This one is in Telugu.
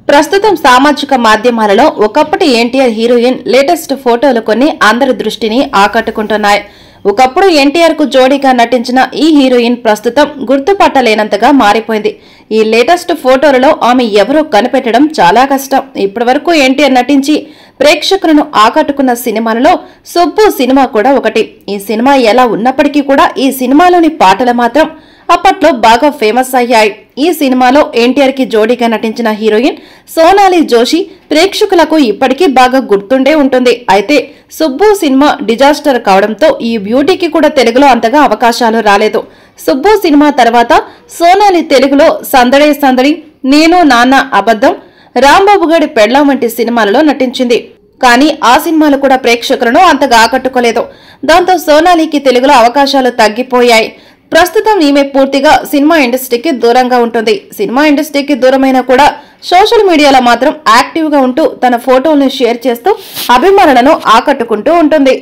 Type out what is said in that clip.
ప్రస్తుతం సామాజిక మాధ్యమాలలో ఒకప్పటి ఎన్టీఆర్ హీరోయిన్ లేటెస్ట్ ఫోటోలు కొన్ని అందరి దృష్టిని ఆకట్టుకుంటున్నాయి. ఒకప్పుడు ఎన్టీఆర్ కు జోడీగా నటించిన ఈ హీరోయిన్ ప్రస్తుతం గుర్తుపట్టలేనంతగా మారిపోయింది. ఈ లేటెస్ట్ ఫోటోలలో ఆమె ఎవరో కనిపెట్టడం చాలా కష్టం. ఇప్పటివరకు ఎన్టీఆర్ నటించి ప్రేక్షకులను ఆకట్టుకున్న సినిమాలలో సుబ్బు సినిమా కూడా ఒకటి. ఈ సినిమా ఎలా ఉన్నప్పటికీ కూడా ఈ సినిమాలోని పాటలు మాత్రం అప్పట్లో బాగా ఫేమస్ అయ్యాయి. ఈ సినిమాలో ఎన్టీఆర్ కి జోడీగా నటించిన హీరోయిన్ సోనాలి జోషి ప్రేక్షకులకు ఇప్పటికీ బాగా గుర్తుండే ఉంటుంది. అయితే సుబ్బు సినిమా డిజాస్టర్ కావడంతో ఈ బ్యూటీకి కూడా తెలుగులో అంతగా అవకాశాలు రాలేదు. సుబ్బు సినిమా తర్వాత సోనాలి తెలుగులో సందడే సందడి, నేను నాన్న అబద్ధం, రాంబాబు గారి పెళ్లం వంటి సినిమాలలో నటించింది. కానీ ఆ సినిమాలు కూడా ప్రేక్షకులను అంతగా ఆకట్టుకోలేదు. దాంతో సోనాలికి తెలుగులో అవకాశాలు తగ్గిపోయాయి. ప్రస్తుతం ఈమె పూర్తిగా సినిమా ఇండస్ట్రీకి దూరంగా ఉంటుంది. సినిమా ఇండస్ట్రీకి దూరమైనా కూడా సోషల్ మీడియాలో మాత్రం యాక్టివ్ గా ఉంటూ తన ఫోటోలను షేర్ చేస్తూ అభిమానులను ఆకట్టుకుంటూ ఉంటుంది.